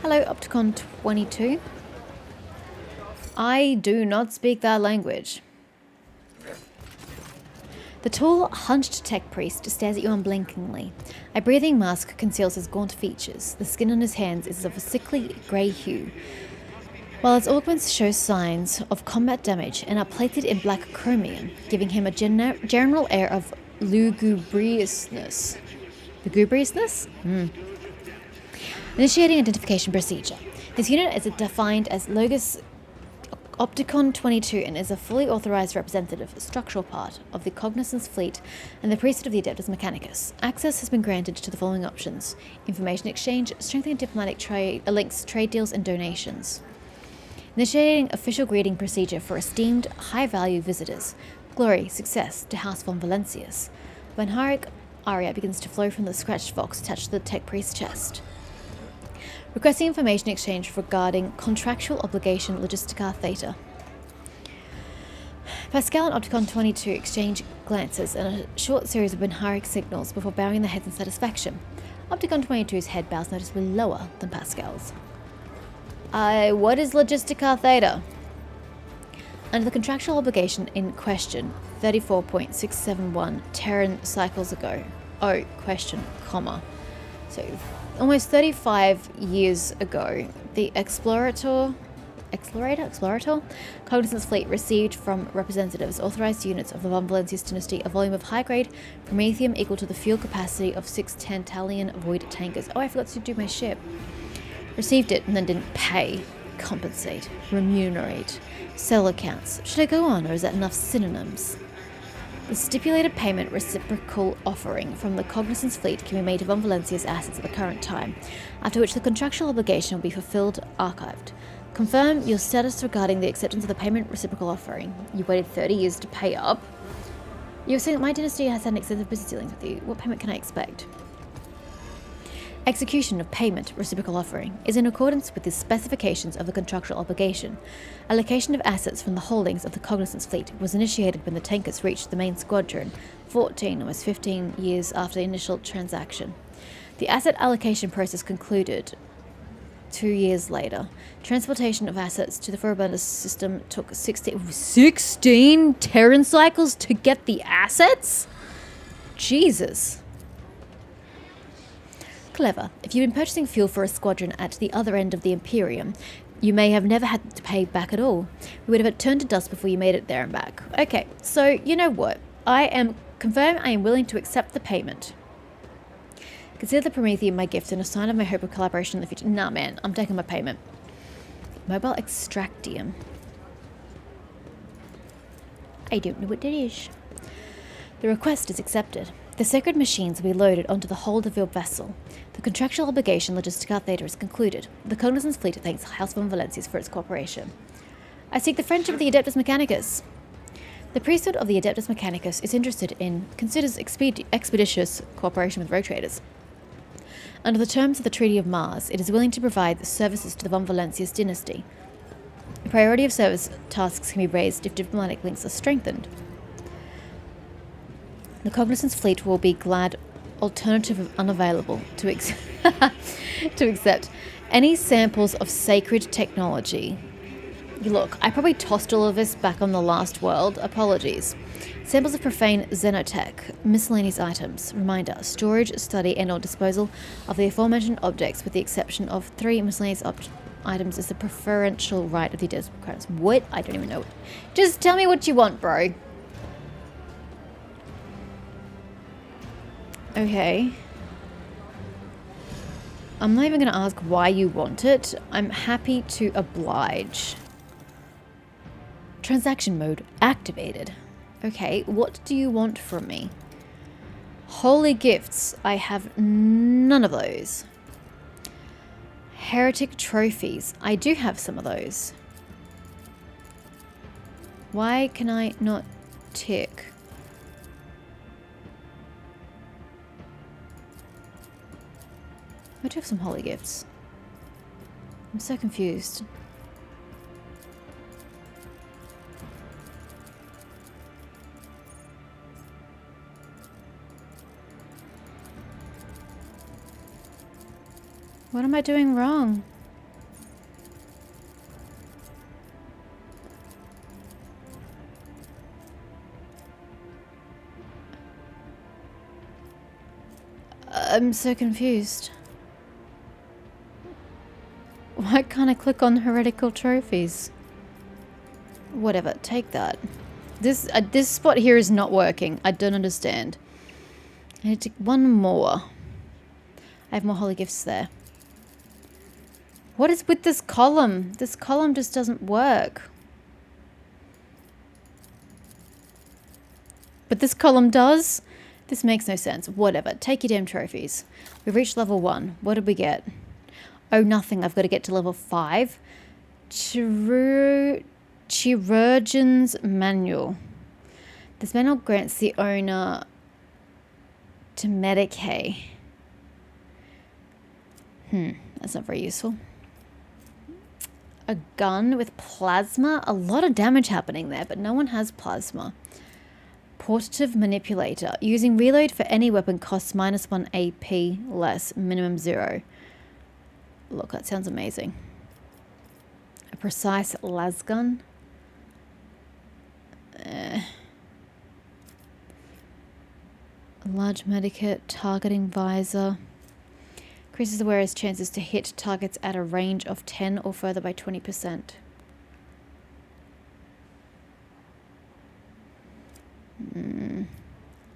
Hello, Opticon 22. I do not speak that language. The tall, hunched tech priest stares at you unblinkingly. A breathing mask conceals his gaunt features. The skin on his hands is of a sickly grey hue, while his augments show signs of combat damage and are plated in black chromium, giving him a general air of lugubriousness. Lugubriousness? Initiating identification procedure. His unit is defined as Logos Opticon 22 and is a fully authorized representative, structural part of the Cognizance Fleet and the priesthood of the Adeptus Mechanicus. Access has been granted to the following options: information exchange, strengthening diplomatic links, trade deals, and donations. Initiating official greeting procedure for esteemed, high-value visitors. Glory, success to House von Valencius. Vanharic aria begins to flow from the scratched box attached to the tech priest's chest. Requesting information exchange regarding contractual obligation Logistica Theta. Pascal and Opticon 22 exchange glances and a short series of Benharic signals before bowing their heads in satisfaction. Opticon 22's head bows noticeably lower than Pascal's. What is Logistica Theta? Under the contractual obligation in question, 34.671 Terran cycles ago. Oh, question, comma. So, almost 35 years ago, the Explorator, Cognizance Fleet received from representatives, authorized units of the Von Valencius dynasty, a volume of high-grade promethium equal to the fuel capacity of 6 Tantalian void tankers. Oh, I forgot to do my ship. Received it and then didn't pay, compensate, remunerate, sell accounts. Should I go on, or is that enough synonyms? The stipulated payment reciprocal offering from the Cognizance Fleet can be made to Von Valencia's assets at the current time, after which the contractual obligation will be fulfilled, archived. Confirm your status regarding the acceptance of the payment reciprocal offering. You waited 30 years to pay up. You're saying that my dynasty has had extensive business dealings with you. What payment can I expect? Execution of payment reciprocal offering is in accordance with the specifications of the contractual obligation. Allocation of assets from the holdings of the Cognizance Fleet was initiated when the tankers reached the main squadron, 14, almost 15 years after the initial transaction. The asset allocation process concluded 2 years later. Transportation of assets to the Furibundus system took 16 Terran cycles to get the assets? Jesus. Clever. If you've been purchasing fuel for a squadron at the other end of the Imperium, you may have never had to pay back at all. We would have turned to dust before you made it there and back. Okay, so you know what? I am willing to accept the payment. Consider the promethium my gift and a sign of my hope of collaboration in the future. Nah, man, I'm taking my payment. Mobile extractium. I don't know what that is. The request is accepted. The sacred machines will be loaded onto the hold of your vessel. The contractual obligation Logistica Theta is concluded. The Cognizance Fleet thanks House von Valencius for its cooperation. I seek the friendship of the Adeptus Mechanicus. The priesthood of the Adeptus Mechanicus considers expeditious cooperation with rogue traders. Under the terms of the Treaty of Mars, it is willing to provide services to the Von Valencius dynasty. The priority of service tasks can be raised if diplomatic links are strengthened. The Cognizance Fleet will be glad alternative unavailable to accept any samples of sacred technology. Look, I probably tossed all of this back on the last world. Apologies. Samples of profane xenotech, miscellaneous items. Reminder, storage, study, and/or disposal of the aforementioned objects with the exception of 3 miscellaneous items is the preferential right of the Adeptus. What? I don't even know. Just tell me what you want, bro. Okay. I'm not even going to ask why you want it. I'm happy to oblige. Transaction mode activated. Okay, what do you want from me? Holy gifts. I have none of those. Heretic trophies. I do have some of those. Why can I not tick? I do have some holy gifts. I'm so confused. What am I doing wrong? I'm so confused. Why can't I click on heretical trophies? Whatever, take that. This spot here is not working. I don't understand. I need to one more. I have more holy gifts there. What is with this column? This column just doesn't work. But this column does? This makes no sense. Whatever. Take your damn trophies. We've reached level 1. What did we get? Oh, nothing. I've got to get to level 5. Chirurgeon's Manual. This manual grants the owner to medicate. That's not very useful. A gun with plasma. A lot of damage happening there, but no one has plasma. Portative Manipulator. Using reload for any weapon costs -1 AP less, minimum 0. Look, that sounds amazing. A precise lasgun. A large medikit, targeting visor. Increases the wearer's chances to hit targets at a range of 10 or further by 20%.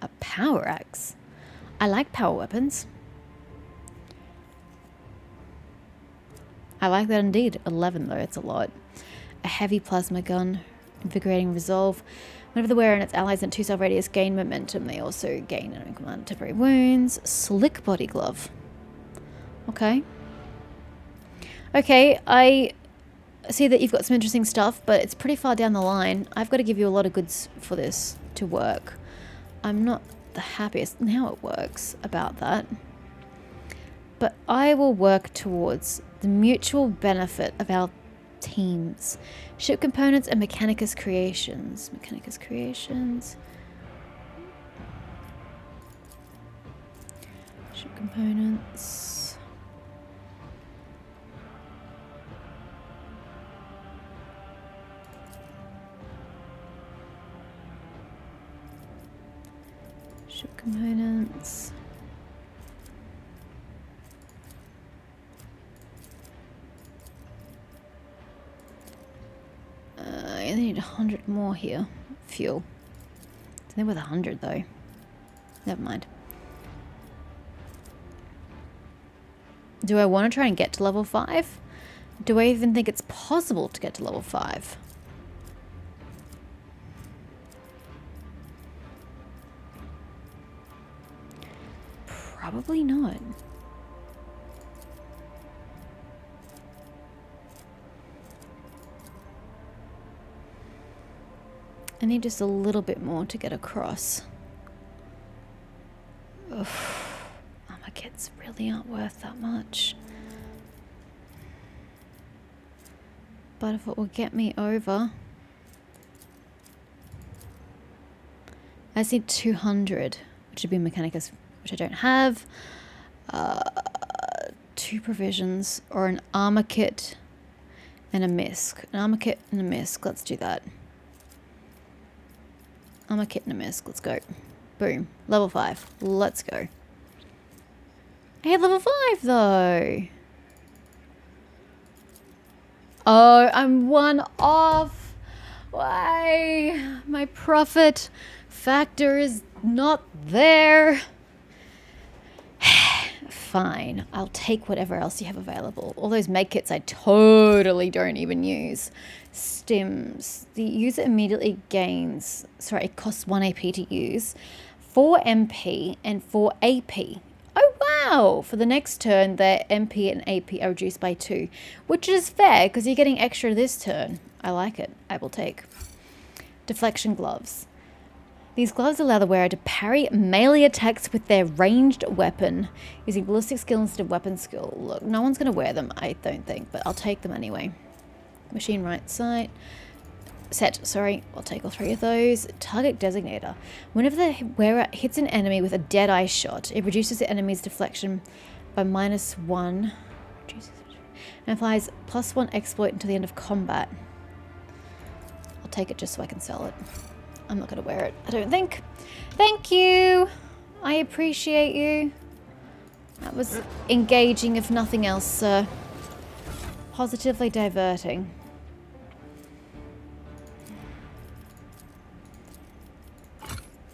A power axe. I like power weapons. I like that indeed. 11 though, it's a lot. A heavy plasma gun. Invigorating resolve. Whenever the wearer and its allies in 2-cell radius gain momentum, they also gain an amount of temporary wounds. Slick body glove. Okay. Okay, I see that you've got some interesting stuff, but it's pretty far down the line. I've got to give you a lot of goods for this to work. I'm not the happiest now it works about that. But I will work towards the mutual benefit of our teams. Ship components and Mechanicus creations. Mechanicus creations. Ship components. Ship components. I only need 100 more here. Fuel. It's only worth 100 though. Never mind. Do I want to try and get to level 5? Do I even think it's possible to get to level 5? Probably not. I need just a little bit more to get across. Oof. Armor kits really aren't worth that much. But if it will get me over... I just need 200, which would be Mechanicus, which I don't have. 2 provisions, or an armor kit and a misc. An armor kit and a misc, let's do that. Armor kit and a misc, let's go. Boom, level 5, let's go. I had level 5 though. Oh, I'm 1 off. Why? My profit factor is not there. Fine, I'll take whatever else you have available. All those med kits I totally don't even use. Stims. The user immediately gains... Sorry, it costs 1 AP to use. 4 MP and 4 AP. Oh, wow! For the next turn, their MP and AP are reduced by 2. Which is fair, because you're getting extra this turn. I like it. I will take. Deflection gloves. These gloves allow the wearer to parry melee attacks with their ranged weapon, using ballistic skill instead of weapon skill. Look, no one's going to wear them, I don't think, but I'll take them anyway. Machine right sight. Set, sorry, I'll take all 3 of those. Target designator. Whenever the wearer hits an enemy with a dead eye shot, it reduces the enemy's deflection by -1. And applies +1 exploit until the end of combat. I'll take it just so I can sell it. I'm not going to wear it, I don't think. Thank you! I appreciate you. That was engaging, if nothing else, sir. Positively diverting.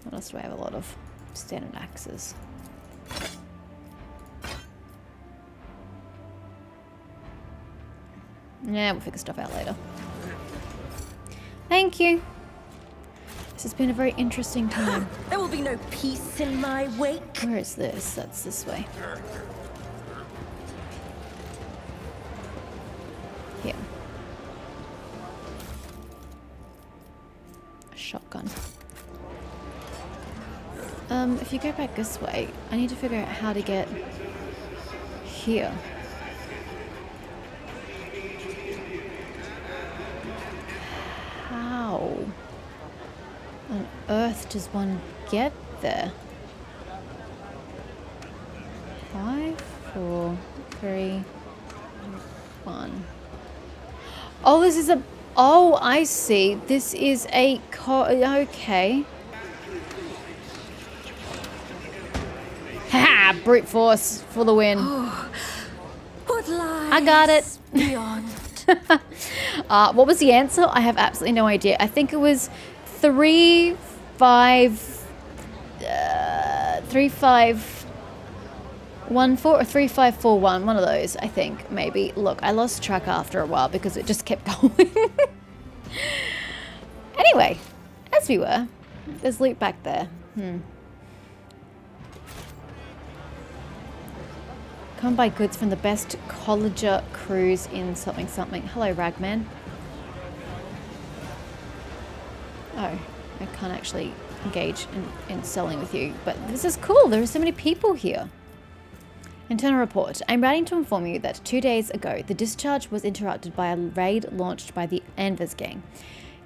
What else do I have? A lot of standard axes. Yeah, we'll figure stuff out later. Thank you. This has been a very interesting time. There will be no peace in my wake. Where is this? That's this way. Here. A shotgun. If you go back this way, I need to figure out how to get here. How on earth does one get there? 5, 4, 3, 1. Oh, this is a... Oh, I see. This is a... Okay. Haha! Brute force for the win. What lies I got it. beyond? What was the answer? I have absolutely no idea. I think it was 3, 5, 3, 5, 1, 4 or 3, 5, 4, 1. One of those, I think, maybe. Look, I lost track after a while because it just kept going. Anyway, as we were, there's loot back there. Come and buy goods from the best collager cruise in something something. Hello, Ragman. Oh, I can't actually engage in selling with you, but this is cool. There are so many people here. Internal report. I'm writing to inform you that 2 days ago, the discharge was interrupted by a raid launched by the Anvers gang.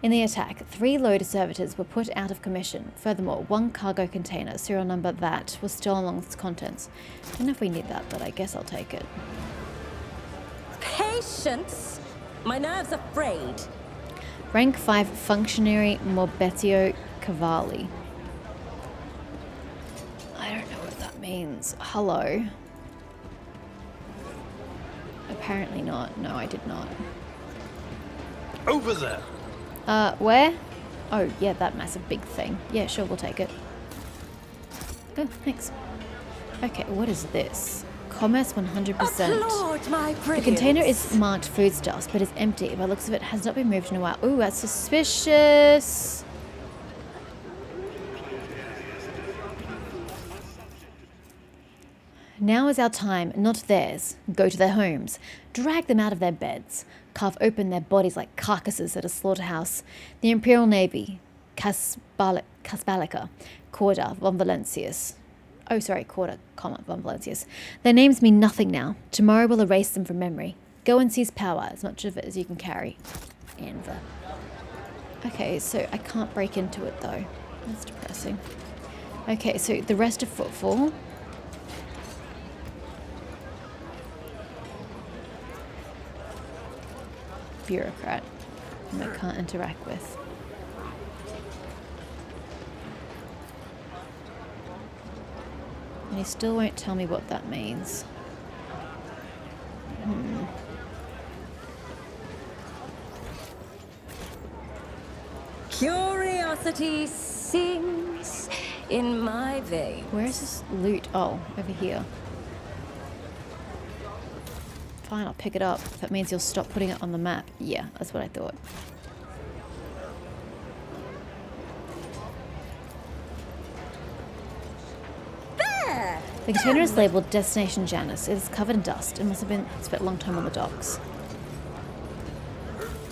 In the attack, 3 loader servitors were put out of commission. Furthermore, 1 cargo container, serial number that, was stolen along its contents. I don't know if we need that, but I guess I'll take it. Patience? My nerves are frayed. Rank 5 Functionary Morbetio Cavalli. I don't know what that means. Hello. Apparently not. No, I did not. Over there. Where? Oh, yeah, that massive big thing. Yeah, sure, we'll take it. Oh, thanks. Okay, what is this? Commerce 100%. Applaud my The brilliance. container is marked foodstuffs, but is empty. By the looks of it, has not been moved in a while. Ooh, that's suspicious. Now is our time, not theirs. Go to their homes. Drag them out of their beds. Carve open their bodies like carcasses at a slaughterhouse. The Imperial Navy, Caspalica, Corda, von Valentius. Oh, sorry, Corda, von Valentius. Their names mean nothing now. Tomorrow will erase them from memory. Go and seize power, as much of it as you can carry. Anva. Okay, so I can't break into it, though. That's depressing. Okay, so the rest of Footfall. Bureaucrat, whom I can't interact with. And he still won't tell me what that means. Curiosity sings in my veins. Where is this loot? Oh, over here. Fine, I'll pick it up. That means you'll stop putting it on the map. Yeah, that's what I thought. There! The container is labelled Destination Janus. It is covered in dust. It must have been spent a long time on the docks.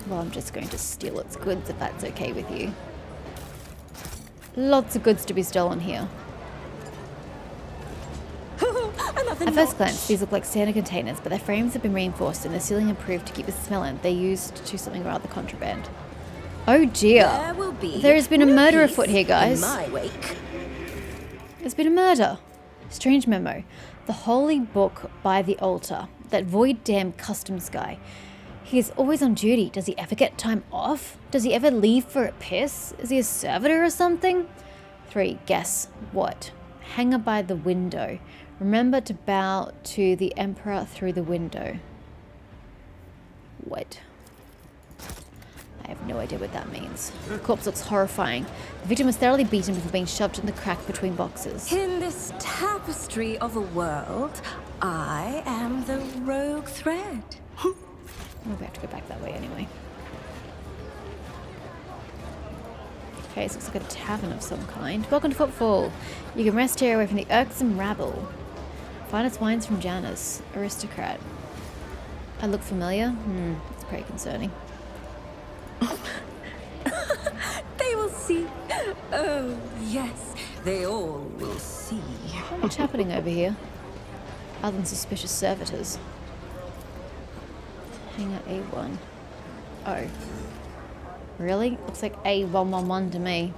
Well, I'm just going to steal its goods if that's okay with you. Lots of goods to be stolen here. At first glance, these look like standard containers, but their frames have been reinforced and the ceiling improved to keep the smell in. They used to something rather contraband. Oh dear. There has been a murder afoot here, guys. In my wake. There's been a murder. Strange memo. The holy book by the altar. That void damn customs guy. He is always on duty. Does he ever get time off? Does he ever leave for a piss? Is he a servitor or something? 3. Guess what? Hanger by the window. Remember to bow to the Emperor through the window. What? I have no idea what that means. The corpse looks horrifying. The victim was thoroughly beaten before being shoved in the crack between boxes. In this tapestry of a world, I am the rogue thread. We'll have to go back that way anyway. Okay, so it looks like a tavern of some kind. Welcome to Footfall. You can rest here away from the irksome rabble. Finest wines from Janus, aristocrat. I look familiar? It's pretty concerning. They will see. Oh, yes, they all will see. Not much happening over here, other than suspicious servitors. Hangar A1. Oh. Really? Looks like A111 to me.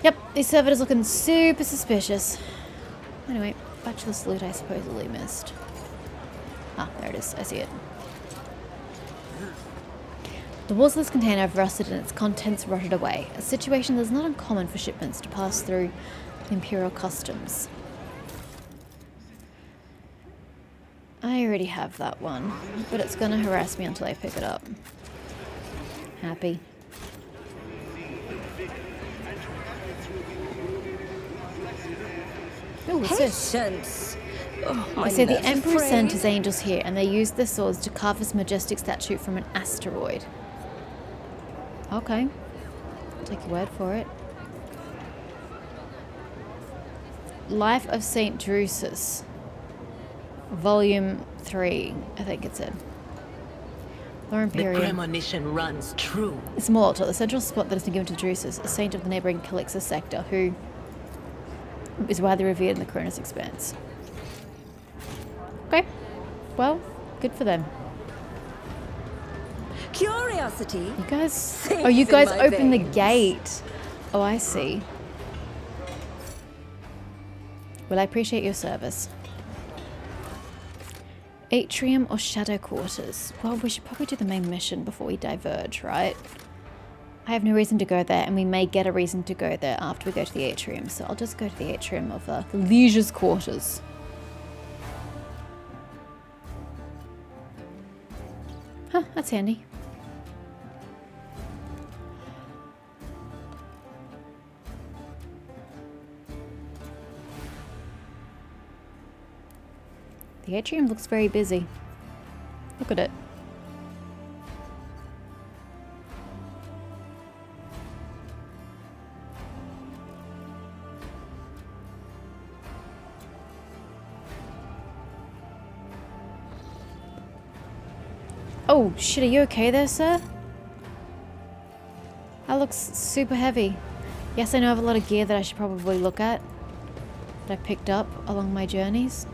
Yep, these servitors looking super suspicious. Anyway, back to the salute I supposedly missed. Ah, there it is. I see it. The walls of this container have rusted and its contents rotted away, a situation that is not uncommon for shipments to pass through the Imperial customs. I already have that one, but it's going to harass me until I pick it up. Happy. Oh, what's this? Patience. Oh, They say the Emperor sent his angels here, and they used their swords to carve this majestic statue from an asteroid. Okay. I'll take your word for it. Life of St. Drusus. Volume 3, I think it said. Or Imperium. The premonition runs true. It's Mortal, the central spot that has been given to Drusus, a saint of the neighbouring Calixus sector, who is widely revered in the Koronus Expanse. Okay. Well, good for them. Curiosity. You guys... Things Oh, you in guys my opened the veins. gate. Oh, I see. Well, I appreciate your service. Atrium or Shadow Quarters? Well, we should probably do the main mission before we diverge, right? I have no reason to go there, and we may get a reason to go there after we go to the Atrium, so I'll just go to the Atrium of the Liege's Quarters. Huh, that's handy. The atrium looks very busy. Look at it. Oh shit, are you okay there, sir? That looks super heavy. Yes, I know I have a lot of gear that I should probably look at, that I picked up along my journeys.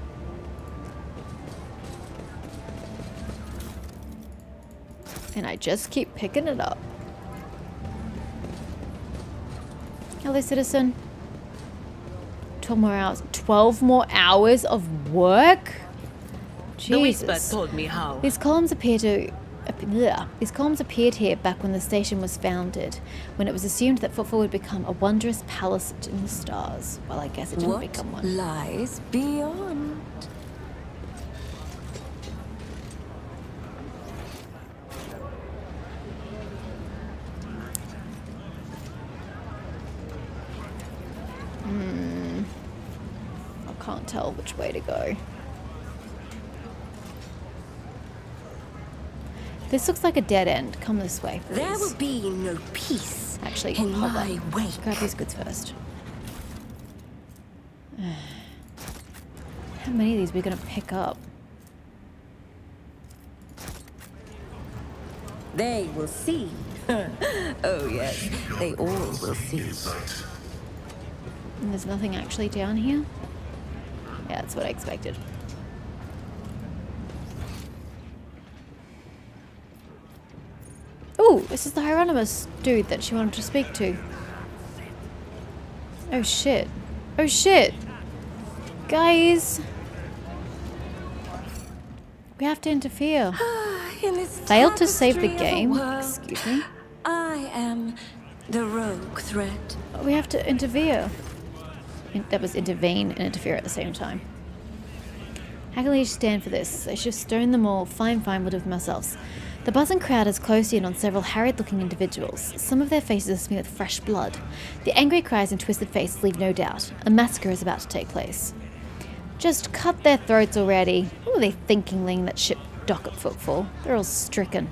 And I just keep picking it up. Hello, citizen. 12 more hours. 12 more hours of work? The whisper Jesus. told me how. These columns appeared here back when the station was founded, when it was assumed that Footfall would become a wondrous palace in the stars. Well, I guess it didn't What become one. lies beyond? I can't tell which way to go. This looks like a dead end. Come this way, please. There will be no peace Actually, in hold my on. wake. Grab these goods first. How many of these are we going to pick up? They will see. Oh yes, they all will see. And there's nothing actually down here? Yeah, that's what I expected. Oh, this is the Hieronymus dude that she wanted to speak to. Oh shit. Oh shit! Guys! We have to interfere. In this Failed to save the tapestry of a game. world, Excuse me. I am The rogue threat. We have to interfere. That was intervene and interfere at the same time. How can we stand for this? They should have stoned them all. Fine, we'll do it for ourselves. The buzzing crowd has closed in on several harried-looking individuals. Some of their faces are smeared with fresh blood. The angry cries and twisted faces leave no doubt. A massacre is about to take place. Just cut their throats already. What are they thinking, laying that ship dock at footfall? They're all stricken.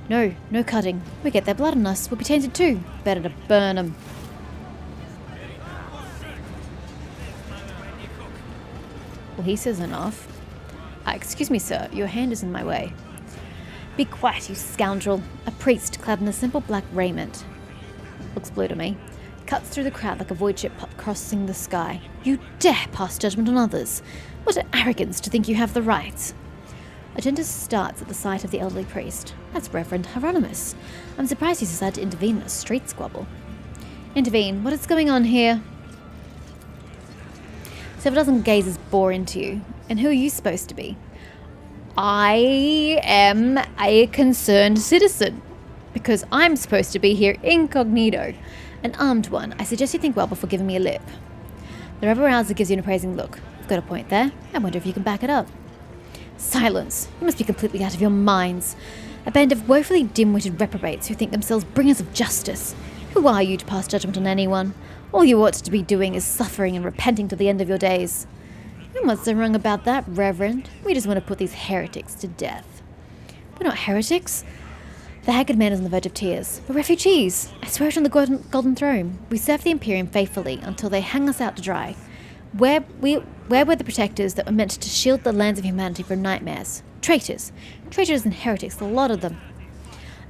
No cutting. We get their blood on us. We'll be tainted too. Better to burn them. Well, he says enough. Excuse me, sir. Your hand is in my way. Be quiet, you scoundrel. A priest clad in a simple black raiment. Looks blue to me. Cuts through the crowd like a voidship crossing the sky. You dare pass judgment on others. What an arrogance to think you have the right. Agenda starts at the sight of the elderly priest. That's Reverend Hieronymus. I'm surprised he's decided to intervene in a street squabble. Intervene? What is going on here? Several dozen gazers bore into you. And who are you supposed to be? I am a concerned citizen. Because I'm supposed to be here incognito. An armed one. I suggest you think well before giving me a lip. The rebel-rouser gives you an appraising look. You've got a point there. I wonder if you can back it up. Silence. You must be completely out of your minds. A band of woefully dim-witted reprobates who think themselves bringers of justice. Who are you to pass judgment on anyone? All you ought to be doing is suffering and repenting to the end of your days. And what's so wrong about that, Reverend? We just want to put these heretics to death. We're not heretics. The haggard man is on the verge of tears. We're refugees. I swear it on the golden throne. We serve the Imperium faithfully until they hang us out to dry. Where were the protectors that were meant to shield the lands of humanity from nightmares? Traitors. Traitors and heretics, the lot of them.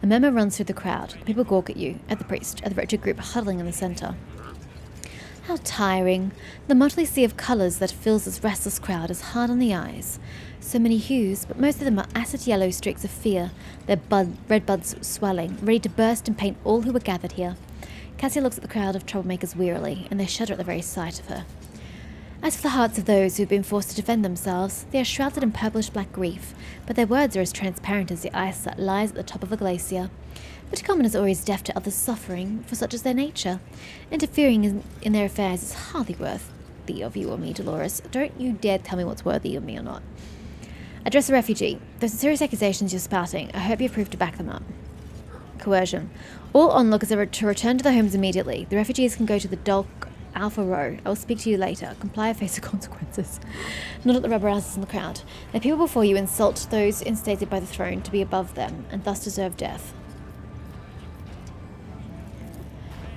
A murmur runs through the crowd. People gawk at you, at the priest, at the wretched group huddling in the centre. How tiring. The motley sea of colours that fills this restless crowd is hard on the eyes. So many hues, but most of them are acid yellow streaks of fear, their red buds swelling, ready to burst and paint all who were gathered here. Cassia looks at the crowd of troublemakers wearily, and they shudder at the very sight of her. As for the hearts of those who have been forced to defend themselves, they are shrouded in purplish-black grief, but their words are as transparent as the ice that lies at the top of a glacier. But common is always deaf to others' suffering, for such is their nature. Interfering in their affairs is hardly worthy of you or me, Dolores. Don't you dare tell me what's worthy of me or not. Address the refugee. Those are serious accusations you're spouting. I hope you're proof to back them up. Coercion. All onlookers are to return to their homes immediately. The refugees can go to the dock Alpha Row. I will speak to you later. Comply or face the consequences. Not at the rebel-rousers in the crowd. The people before you insult those instated by the throne to be above them, and thus deserve death.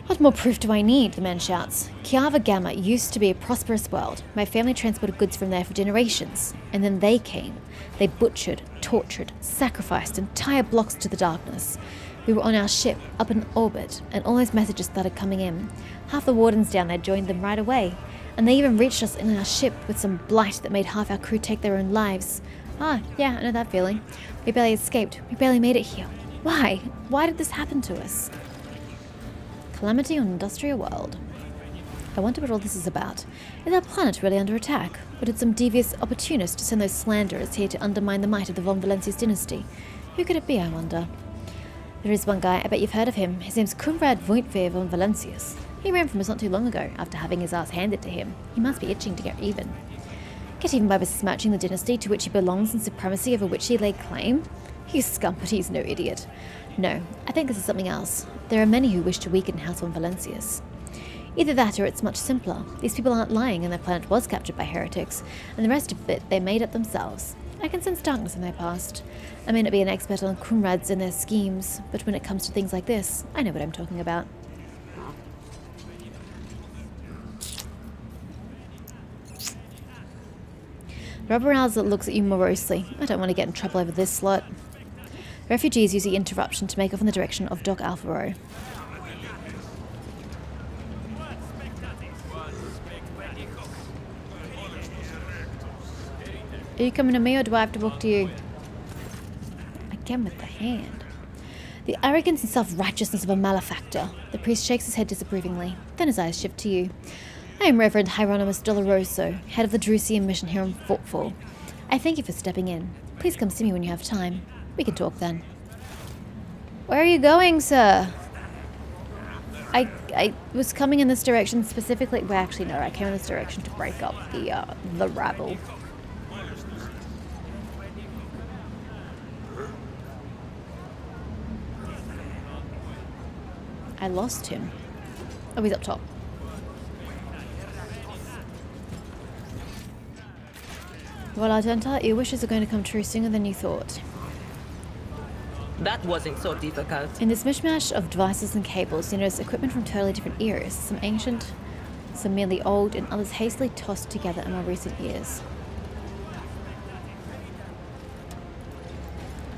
What more proof do I need? The man shouts. Kiava Gamma used to be a prosperous world. My family transported goods from there for generations. And then they came. They butchered, tortured, sacrificed entire blocks to the darkness. We were on our ship, up in orbit, and all those messages started coming in. Half the wardens down there joined them right away. And they even reached us in our ship with some blight that made half our crew take their own lives. Ah, yeah, I know that feeling. We barely escaped. We barely made it here. Why? Why did this happen to us? Calamity on industrial world. I wonder what all this is about. Is our planet really under attack? Or did some devious opportunist send those slanderers here to undermine the might of the von Valencius dynasty? Who could it be, I wonder? There is one guy, I bet you've heard of him. His name's Conrad Voigtveer von Valencius. He ran from us not too long ago, after having his ass handed to him. He must be itching to get even. Get even by besmirching the dynasty to which he belongs and supremacy over which he laid claim? He's scum, but he's no idiot. No, I think this is something else. There are many who wish to weaken House von Valencius. Either that or it's much simpler. These people aren't lying and their planet was captured by heretics, and the rest of it they made up themselves. I can sense darkness in their past. I may not be an expert on Kunrads and their schemes, but when it comes to things like this, I know what I'm talking about. Rebel-rouser looks at you morosely. I don't want to get in trouble over this slut. Refugees use the interruption to make off in the direction of Dock Alpha Row. Are you coming to me or do I have to walk to you? Again with the hand. The arrogance and self-righteousness of a malefactor. The priest shakes his head disapprovingly. Then his eyes shift to you. I am Reverend Hieronymus Doloroso, head of the Drusian mission here on Fortfall. I thank you for stepping in. Please come see me when you have time. We can talk then. Where are you going, sir? I was coming in this direction specifically. Well, actually, no, I came in this direction to break up the rabble. I lost him. Oh, he's up top. Well, Ardenta, your wishes are going to come true sooner than you thought. That wasn't so difficult. In this mishmash of devices and cables, you notice equipment from totally different eras. Some ancient, some merely old, and others hastily tossed together in more recent years.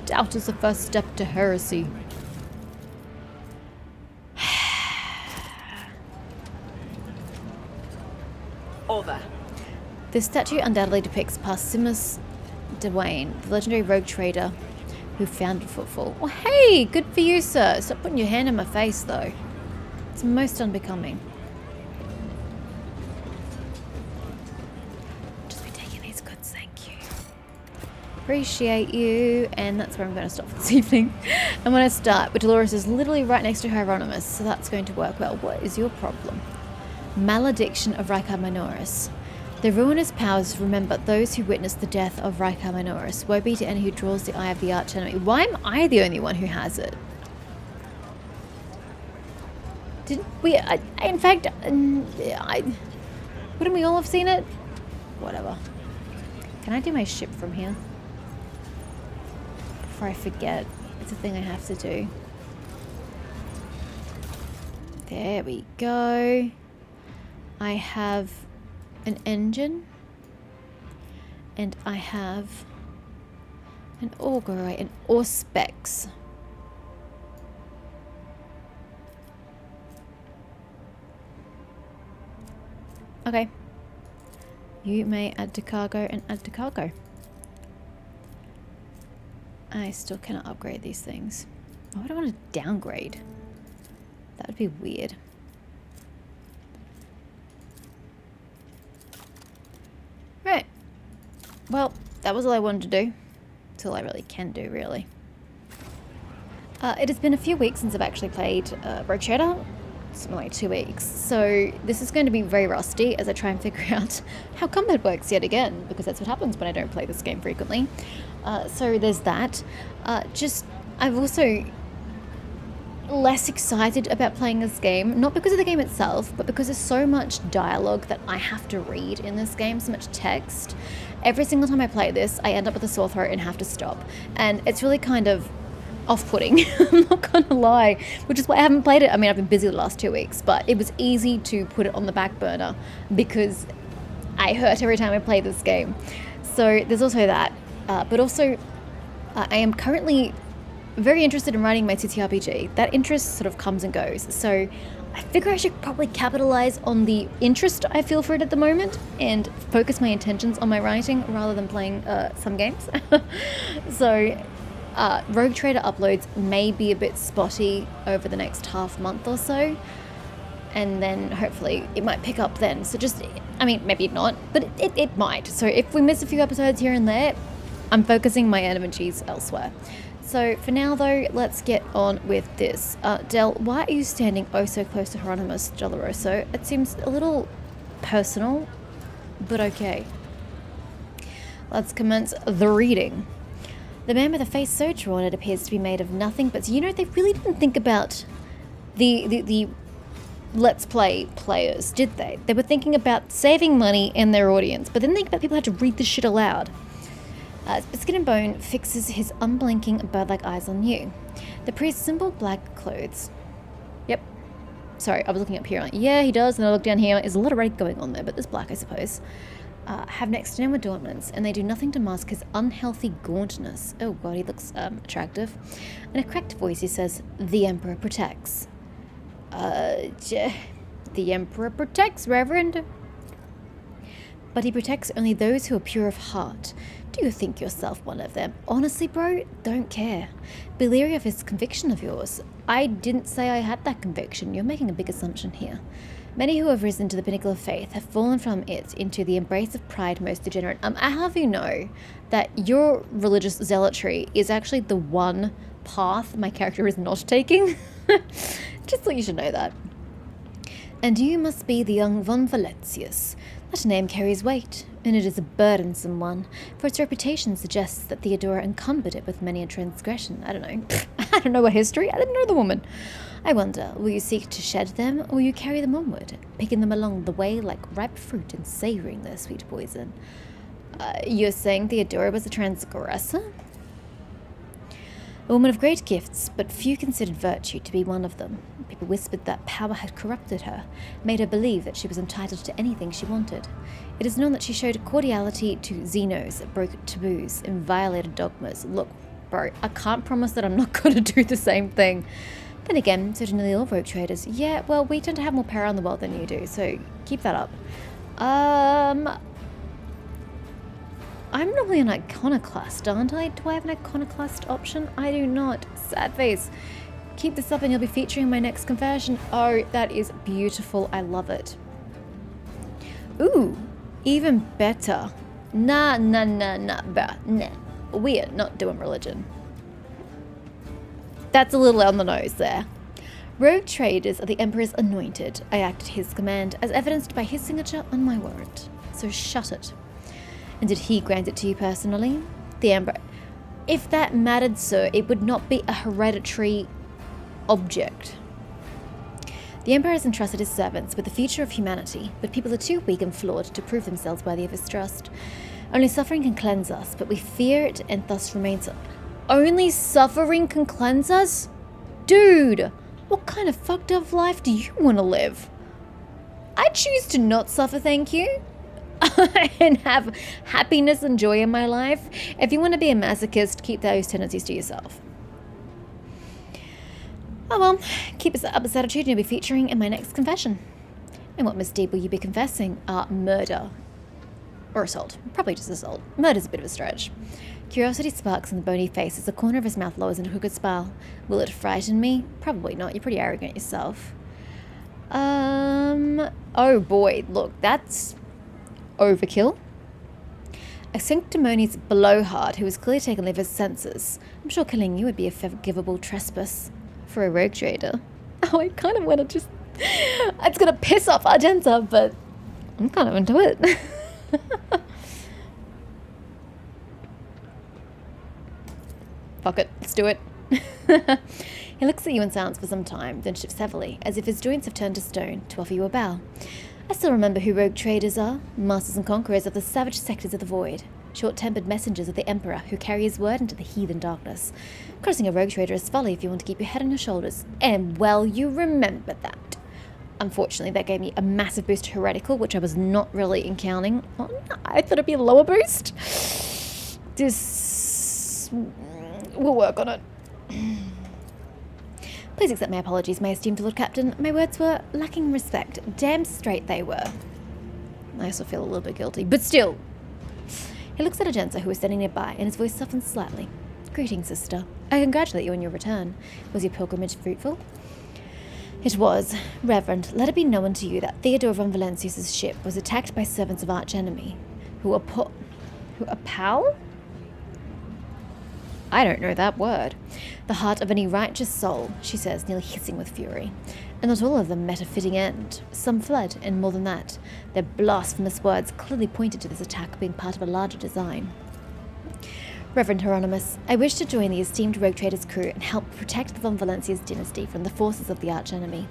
Doubt is the first step to heresy. Over. This statue undoubtedly depicts Parsimus Dwayne, the legendary rogue trader who founded Footfall. Oh, hey! Good for you, sir. Stop putting your hand in my face, though. It's most unbecoming. Just be taking these goods, thank you. Appreciate you. And that's where I'm going to stop for this evening. And when I start, but Doloroso is literally right next to Hieronymus, so that's going to work well. What is your problem? Malediction of Rika Minoris. The ruinous powers remember those who witnessed the death of Rika Minoris. Woe be to any who draws the eye of the arch enemy. Why am I the only one who has it? Didn't we? In fact, wouldn't we all have seen it? Whatever. Can I do my ship from here? Before I forget. It's a thing I have to do. There we go. I have an engine, and I have an augury, an auspex. Okay. You may add to cargo and add to cargo. I still cannot upgrade these things. Why would I want to downgrade? That would be weird. Right. Well, that was all I wanted to do. It's all I really can do, really. It has been a few weeks since I've actually played Rogue Trader. Something like 2 weeks. So this is going to be very rusty as I try and figure out how combat works yet again, because that's what happens when I don't play this game frequently. So there's that. I've also less excited about playing this game, not because of the game itself, but because there's so much dialogue that I have to read in this game, so much text. Every single time I play this, I end up with a sore throat and have to stop. And it's really kind of off-putting, I'm not gonna lie, which is why I haven't played it. I mean, I've been busy the last 2 weeks, but it was easy to put it on the back burner because I hurt every time I play this game. So there's also that, but also I am currently very interested in writing my TTRPG. That interest sort of comes and goes. So I figure I should probably capitalize on the interest I feel for it at the moment and focus my intentions on my writing rather than playing some games. So Rogue Trader uploads may be a bit spotty over the next half month or so. And then hopefully it might pick up then. So just, I mean, maybe not, but it might. So if we miss a few episodes here and there, I'm focusing my energies elsewhere. So for now though, let's get on with this. Del, why are you standing oh so close to Hieronymus Doloroso? It seems a little personal, but okay. Let's commence the reading. The man with a face so drawn it appears to be made of nothing but, you know, they really didn't think about the Let's Play players, did they? They were thinking about saving money and their audience, but then think about people had to read this shit aloud. Skin and Bone fixes his unblinking bird-like eyes on you. The priest's simple black clothes. Yep. Sorry, I was looking up here. Yeah, he does. And I look down here. There's a lot of red going on there, but there's black, I suppose. Have next to no adornments, and they do nothing to mask his unhealthy gauntness. Oh god, he looks attractive. In a cracked voice, he says, "The Emperor protects." The Emperor protects, Reverend. But he protects only those who are pure of heart. Do you think yourself one of them? Honestly, bro, don't care. Be leery of his conviction of yours. I didn't say I had that conviction. You're making a big assumption here. Many who have risen to the pinnacle of faith have fallen from it into the embrace of pride most degenerate. I have you know that your religious zealotry is actually the one path my character is not taking. Just so you should know that. And you must be the young von Valentius. That name carries weight, and it is a burdensome one, for its reputation suggests that Theodora encumbered it with many a transgression. I don't know. I don't know her history. I didn't know the woman. I wonder, will you seek to shed them, or will you carry them onward, picking them along the way like ripe fruit and savouring their sweet poison? You're saying Theodora was a transgressor? A woman of great gifts, but few considered virtue to be one of them. People whispered that power had corrupted her, made her believe that she was entitled to anything she wanted. It is known that she showed cordiality to Xenos, broke taboos, and violated dogmas. Look, bro, I can't promise that I'm not going to do the same thing. Then again, so do nearly all rogue traders. Yeah, well, we tend to have more power in the world than you do, so keep that up. I'm normally an iconoclast, aren't I? Do I have an iconoclast option? I do not. Sad face. Keep this up and you'll be featuring in my next confession. Oh, that is beautiful. I love it. Ooh, even better. Nah, we're not doing religion. That's a little on the nose there. Rogue traders are the Emperor's anointed. I acted his command, as evidenced by his signature on my warrant. So shut it. And did he grant it to you personally? The Emperor. If that mattered, sir, it would not be a hereditary object. The Emperor has entrusted his servants with the future of humanity, but people are too weak and flawed to prove themselves worthy of his trust. Only suffering can cleanse us, but we fear it and thus remain so. Only suffering can cleanse us? Dude, what kind of fucked up life do you want to live? I choose to not suffer, thank you. And have happiness and joy in my life. If you want to be a masochist, keep those tendencies to yourself. Oh well, keep this up this attitude and you'll be featuring in my next confession. And what misdeed will you be confessing? Murder. Or assault. Probably just assault. Murder's a bit of a stretch. Curiosity sparks in the bony face as the corner of his mouth lowers into a crooked smile. Will it frighten me? Probably not. You're pretty arrogant yourself. Oh boy, look, that's overkill. A sanctimonious blowhard who has clearly taken leave of his senses. I'm sure killing you would be a forgivable trespass for a rogue trader. Oh, I kind of want to just... It's going to piss off Argenta, but I'm kind of into it. Fuck it, let's do it. He looks at you in silence for some time, then shifts heavily, as if his joints have turned to stone, to offer you a bow. I still remember who rogue traders are, masters and conquerors of the savage sectors of the void, short-tempered messengers of the Emperor who carry his word into the heathen darkness. Crossing a rogue trader is folly if you want to keep your head on your shoulders, and well, you remember that. Unfortunately, that gave me a massive boost to heretical, which I was not really encountering. Oh, no, I thought it'd be a lower boost. We'll work on it. Please accept my apologies, my esteemed Lord Captain. My words were lacking respect. Damn straight they were. I also feel a little bit guilty, but still. He looks at Argenta, who is standing nearby, and his voice softens slightly. Greetings, sister. I congratulate you on your return. Was your pilgrimage fruitful? It was. Reverend, let it be known to you that Theodore von Valentius' ship was attacked by servants of archenemy, who appal? I don't know that word. The heart of any righteous soul, she says, nearly hissing with fury. And not all of them met a fitting end. Some fled, and more than that, their blasphemous words clearly pointed to this attack being part of a larger design. Reverend Hieronymus, I wish to join the esteemed rogue trader's crew and help protect the von Valentius dynasty from the forces of the archenemy.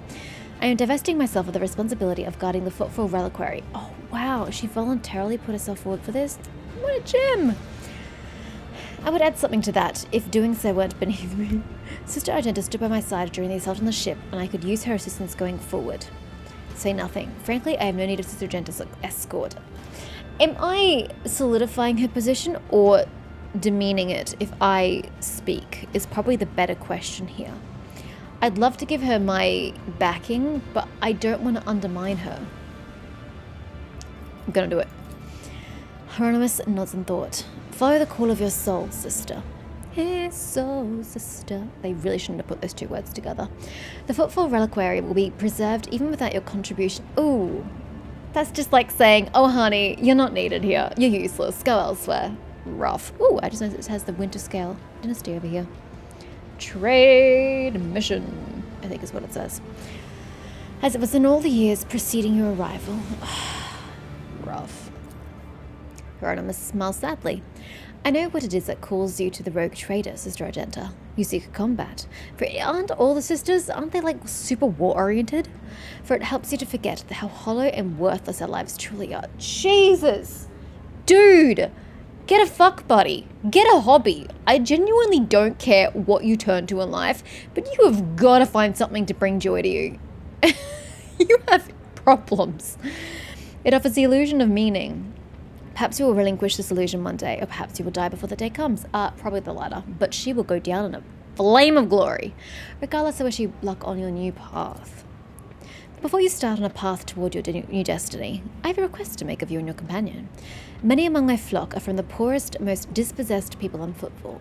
I am divesting myself of the responsibility of guarding the Footfall Reliquary. Oh wow, she voluntarily put herself forward for this? What a gem! I would add something to that, if doing so weren't beneath me. Sister Argenta stood by my side during the assault on the ship, and I could use her assistance going forward. Say nothing. Frankly, I have no need of Sister Argenta's escort. Am I solidifying her position, or demeaning it if I speak, is probably the better question here. I'd love to give her my backing, but I don't want to undermine her. I'm gonna do it. Hieronymus nods in thought. Follow the call of your soul, sister. His soul, sister. They really shouldn't have put those two words together. The Footfall Reliquary will be preserved even without your contribution. Ooh, that's just like saying, oh honey, you're not needed here. You're useless. Go elsewhere. Rough. Ooh, I just noticed it has the Winter Scale Dynasty over here. Trade mission, I think is what it says. as it was in all the years preceding your arrival. Rough. Hieronymus smiles sadly. I know what it is that calls you to the rogue trader, Sister Argenta. You seek combat. For aren't all the sisters, aren't they like super war-oriented? For it helps you to forget how hollow and worthless our lives truly are. Jesus! Dude! Get a fuck buddy. Get a hobby. I genuinely don't care what you turn to in life, but you have got to find something to bring joy to you. You have problems. It offers the illusion of meaning. Perhaps you will relinquish this illusion one day, or perhaps you will die before the day comes. Probably the latter, but she will go down in a flame of glory. Regardless, I wish you luck on your new path. Before you start on a path toward your new destiny, I have a request to make of you and your companion. Many among my flock are from the poorest, most dispossessed people on Footfall.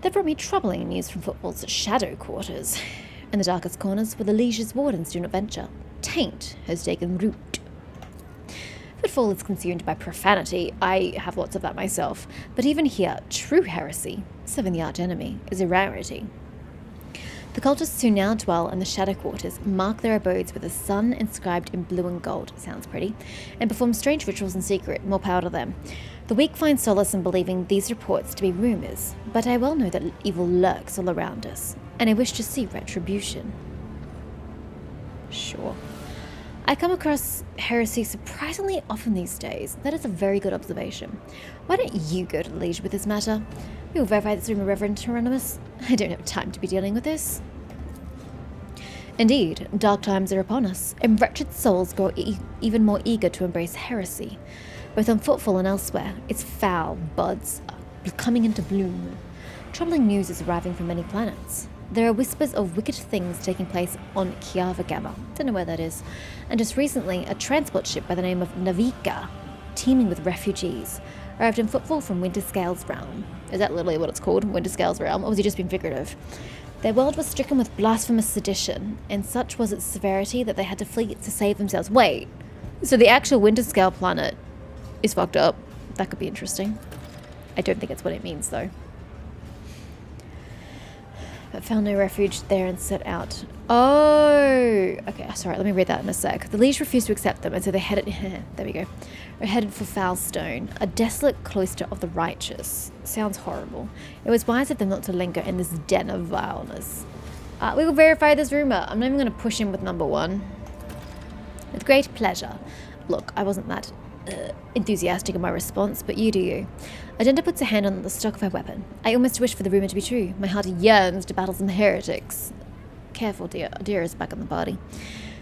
They brought me troubling news from Footfall's shadow quarters. In the darkest corners, where the liege's wardens do not venture, taint has taken root. Footfall is consumed by profanity. I have lots of that myself. But even here, true heresy, serving the arch enemy, is a rarity. The cultists who now dwell in the shadow quarters mark their abodes with a sun inscribed in blue and gold, sounds pretty, and perform strange rituals in secret, more power to them. The weak find solace in believing these reports to be rumours, but I well know that evil lurks all around us, and I wish to see retribution. Sure. I come across heresy surprisingly often these days. That is a very good observation. Why don't you go to the Liege with this matter? We will verify this rumor, Reverend Hieronymus. I don't have time to be dealing with this. Indeed, dark times are upon us, and wretched souls grow even more eager to embrace heresy. Both on Footfall and elsewhere, its foul buds are coming into bloom. Troubling news is arriving from many planets. There are whispers of wicked things taking place on Kiava Gamma. Don't know where that is. And just recently, a transport ship by the name of Navika, teeming with refugees, arrived in Footfall from Winterscale's realm. Is that literally what it's called? Winterscale's realm? Or was he just being figurative? Their world was stricken with blasphemous sedition, and such was its severity that they had to flee to save themselves. Wait, so the actual Winterscale planet is fucked up? That could be interesting. I don't think it's what it means, though. But found no refuge there and set out. Oh, okay, sorry, let me read that in a sec. The Liege refused to accept them, and so they headed, there we go, are headed for Foulstone, a desolate cloister of the righteous. Sounds horrible. It was wise of them not to linger in this den of vileness. We will verify this rumor. I'm not even going to push in with number one. With great pleasure. Look, I wasn't that enthusiastic in my response, but you do you. Agenda puts a hand on the stock of her weapon. I almost wish for the rumor to be true. My heart yearns to battle some heretics. Careful, dear. Dear is back on the party.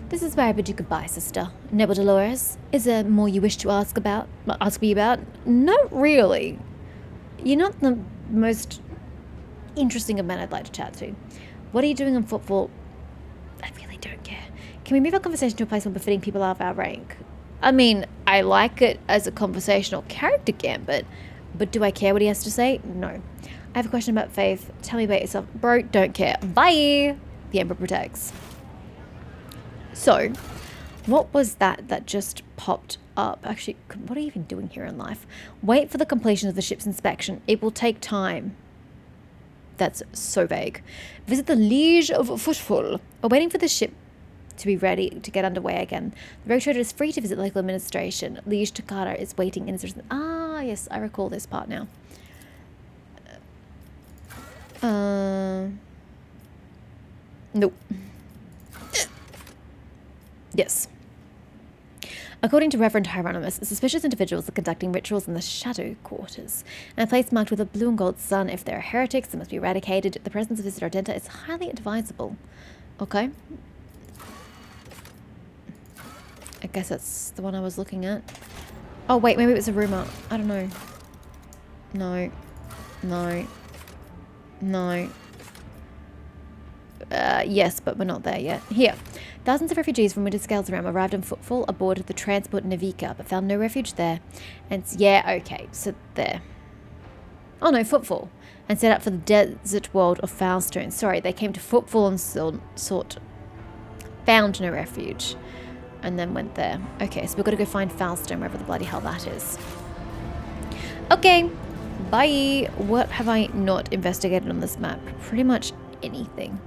This is where I bid you goodbye, sister. Noble Dolores, is there more you wish to ask me about? Not really. You're not the most interesting of men I'd like to chat to. What are you doing on Footfall? I really don't care. Can we move our conversation to a place more befitting people of our rank? I mean, I like it as a conversational character gambit, but do I care what he has to say? No. I have a question about faith. Tell me about yourself. Bro, don't care. Bye! The Emperor protects. So, what was that just popped up? Actually, what are you even doing here in life? Wait for the completion of the ship's inspection. It will take time. That's so vague. Visit the Liege of Footfall. We're waiting for the ship to be ready to get underway again. The rogue trader is free to visit local administration. Liege Takara is waiting in his... Ah, yes, I recall this part now. Nope. Yes. According to Reverend Hieronymus, suspicious individuals are conducting rituals in the shadow quarters, and a place marked with a blue and gold sun. If there are heretics, they must be eradicated. The presence of Visitor Ardenta is highly advisable. Okay. I guess that's the one I was looking at. Oh, wait, maybe it was a rumor. I don't know. No. No. No. Yes, but we're not there yet. Here. Thousands of refugees from Winterscale's realm arrived on Footfall aboard the transport Navika, but found no refuge there. And yeah, okay, so there. Oh no, Footfall. And set out for the desert world of Foulstone. Sorry, they came to Footfall and found no refuge. And then went there. Okay, so we've got to go find Foulstone, wherever the bloody hell that is. Okay, bye. What have I not investigated on this map? Pretty much anything.